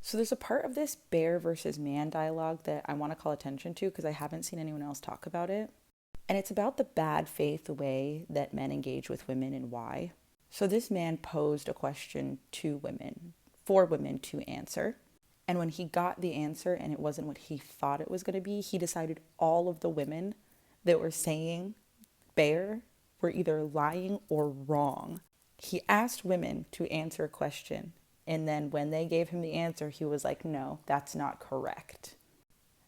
So there's a part of this bear versus man dialogue that I want to call attention to because I haven't seen anyone else talk about it. And it's about the bad faith way that men engage with women and why. So this man posed a question to women, for women to answer. And when he got the answer and it wasn't what he thought it was going to be, he decided all of the women that were saying bear were either lying or wrong. He asked women to answer a question. And then when they gave him the answer, he was like, no, that's not correct.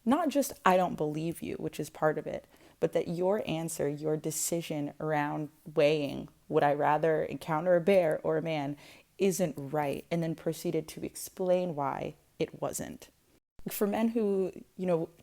Not just, I don't believe you, which is part of it, but that your answer, your decision around weighing, would I rather encounter a bear or a man, isn't right. And then proceeded to explain why it wasn't. For men who,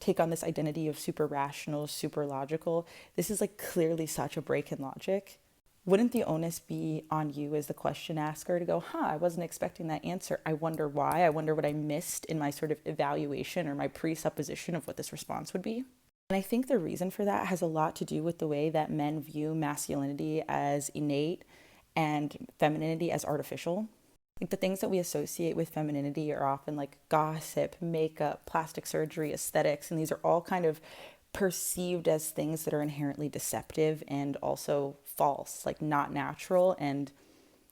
take on this identity of super rational, super logical, this is like clearly such a break in logic. Wouldn't the onus be on you as the question asker to go, I wasn't expecting that answer. I wonder why. I wonder what I missed in my sort of evaluation or my presupposition of what this response would be. And I think the reason for that has a lot to do with the way that men view masculinity as innate and femininity as artificial. Like the things that we associate with femininity are often like gossip, makeup, plastic surgery, aesthetics, and these are all kind of perceived as things that are inherently deceptive and also false, like not natural and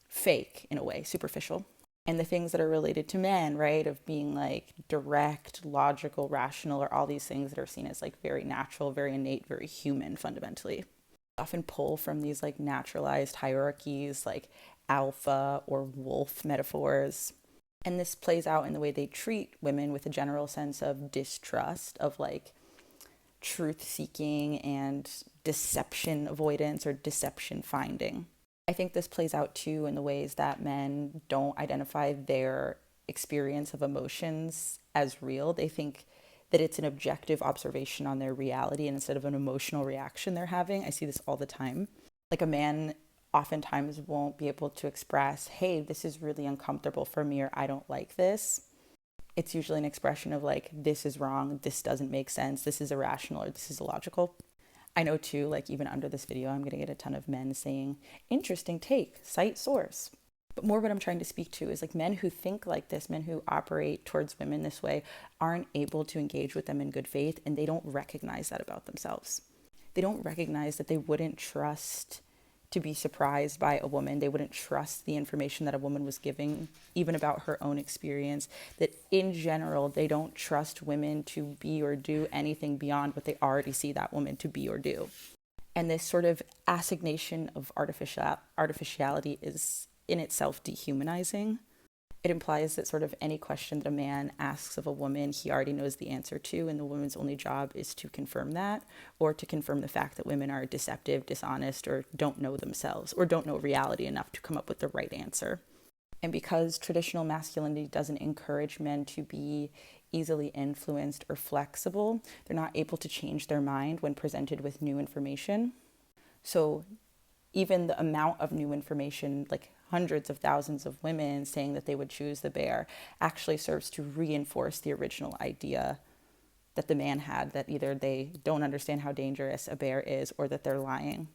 fake in a way, superficial. And the things that are related to men, right, of being like direct, logical, rational, are all these things that are seen as like very natural, very innate, very human fundamentally. Often pull from these like naturalized hierarchies like alpha or wolf metaphors. And this plays out in the way they treat women with a general sense of distrust, of like truth seeking and deception avoidance or deception finding. I think this plays out too in the ways that men don't identify their experience of emotions as real. They think that it's an objective observation on their reality instead of an emotional reaction they're having. I see this all the time. Like a man oftentimes won't be able to express, hey, this is really uncomfortable for me, or I don't like this. It's usually an expression of like, this is wrong, this doesn't make sense, this is irrational, or this is illogical. I know too, like even under this video, I'm gonna get a ton of men saying, interesting take, cite source. But more what I'm trying to speak to is like men who think like this, men who operate towards women this way, aren't able to engage with them in good faith, and they don't recognize that about themselves. They don't recognize that they wouldn't trust to be surprised by a woman. They wouldn't trust the information that a woman was giving, even about her own experience. That in general, they don't trust women to be or do anything beyond what they already see that woman to be or do. And this sort of assignation of artificiality is in itself dehumanizing. It implies that sort of any question that a man asks of a woman, he already knows the answer to, and the woman's only job is to confirm that, or to confirm the fact that women are deceptive, dishonest, or don't know themselves, or don't know reality enough to come up with the right answer. And because traditional masculinity doesn't encourage men to be easily influenced or flexible, they're not able to change their mind when presented with new information. So even the amount of new information, like hundreds of thousands of women saying that they would choose the bear, actually serves to reinforce the original idea that the man had, that either they don't understand how dangerous a bear is or that they're lying.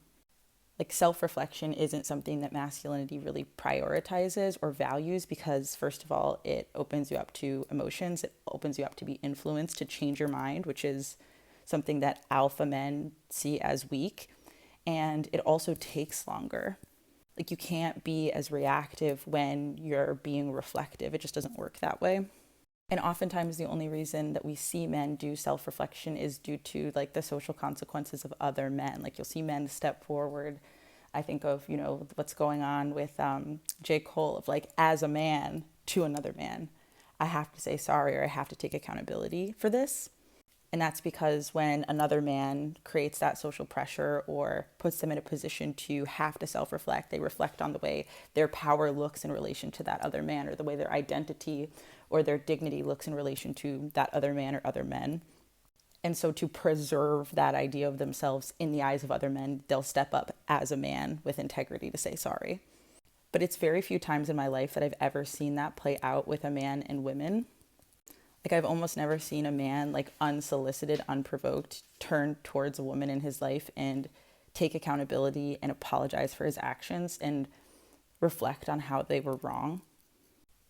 Like self-reflection isn't something that masculinity really prioritizes or values because, first of all, it opens you up to emotions. It opens you up to be influenced, to change your mind, which is something that alpha men see as weak. And it also takes longer. Like you can't be as reactive when you're being reflective. It just doesn't work that way. And oftentimes the only reason that we see men do self-reflection is due to like the social consequences of other men. Like you'll see men step forward. I think of, what's going on with J. Cole, of like, as a man to another man, I have to say sorry, or I have to take accountability for this. And that's because when another man creates that social pressure or puts them in a position to have to self-reflect, they reflect on the way their power looks in relation to that other man, or the way their identity or their dignity looks in relation to that other man or other men. And so to preserve that idea of themselves in the eyes of other men, they'll step up as a man with integrity to say sorry. But it's very few times in my life that I've ever seen that play out with a man and women. Like I've almost never seen a man, like unsolicited, unprovoked, turn towards a woman in his life and take accountability and apologize for his actions and reflect on how they were wrong.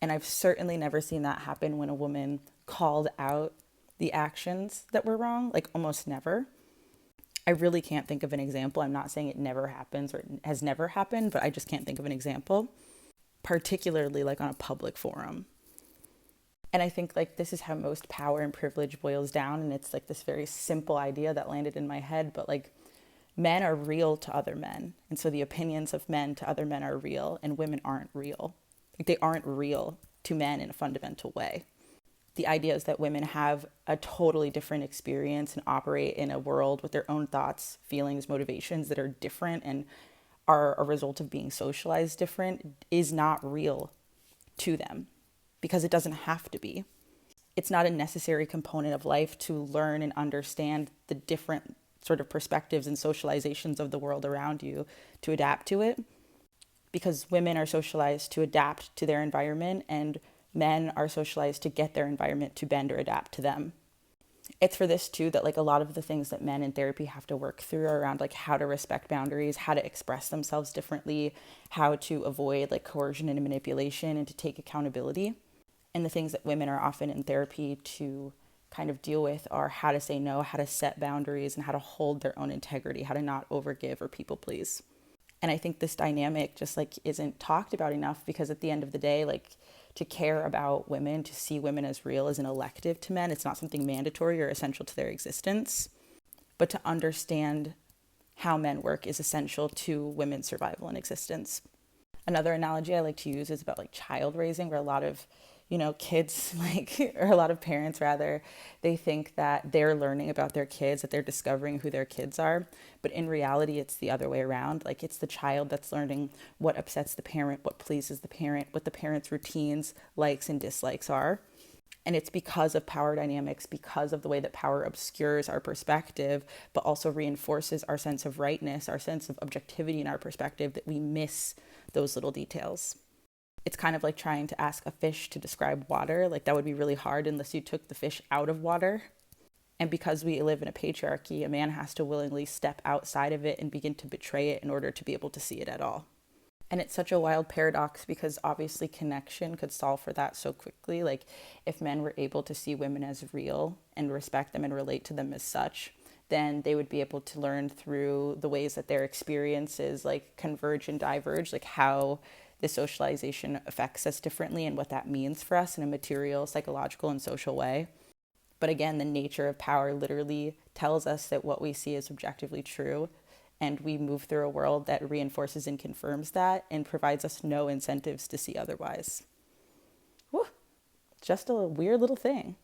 And I've certainly never seen that happen when a woman called out the actions that were wrong, like almost never. I really can't think of an example. I'm not saying it never happens or it has never happened, but I just can't think of an example, particularly like on a public forum. And I think like this is how most power and privilege boils down. And it's like this very simple idea that landed in my head, but like men are real to other men. And so the opinions of men to other men are real and women aren't real. Like they aren't real to men in a fundamental way. The idea is that women have a totally different experience and operate in a world with their own thoughts, feelings, motivations that are different and are a result of being socialized different is not real to them because it doesn't have to be. It's not a necessary component of life to learn and understand the different sort of perspectives and socializations of the world around you to adapt to it, because women are socialized to adapt to their environment and men are socialized to get their environment to bend or adapt to them. It's for this too that like a lot of the things that men in therapy have to work through are around like how to respect boundaries, how to express themselves differently, how to avoid like coercion and manipulation, and to take accountability. And the things that women are often in therapy to kind of deal with are how to say no, how to set boundaries, and how to hold their own integrity, how to not overgive or people please. And I think this dynamic just like isn't talked about enough, because at the end of the day, like to care about women, to see women as real is an elective to men. It's not something mandatory or essential to their existence. But to understand how men work is essential to women's survival and existence. Another analogy I like to use is about like child raising, where a lot of kids like, or a lot of parents rather, they think that they're learning about their kids, that they're discovering who their kids are. But in reality, it's the other way around. Like it's the child that's learning what upsets the parent, what pleases the parent, what the parent's routines, likes and dislikes are. And it's because of power dynamics, because of the way that power obscures our perspective, but also reinforces our sense of rightness, our sense of objectivity in our perspective, that we miss those little details. It's kind of like trying to ask a fish to describe water. Like that would be really hard unless you took the fish out of water. And because we live in a patriarchy, a man has to willingly step outside of it and begin to betray it in order to be able to see it at all. And it's such a wild paradox, because obviously connection could solve for that so quickly. Like if men were able to see women as real and respect them and relate to them as such, then they would be able to learn through the ways that their experiences like converge and diverge, like how the socialization affects us differently and what that means for us in a material, psychological, and social way. But again, the nature of power literally tells us that what we see is objectively true, and we move through a world that reinforces and confirms that and provides us no incentives to see otherwise. Whew, just a weird little thing.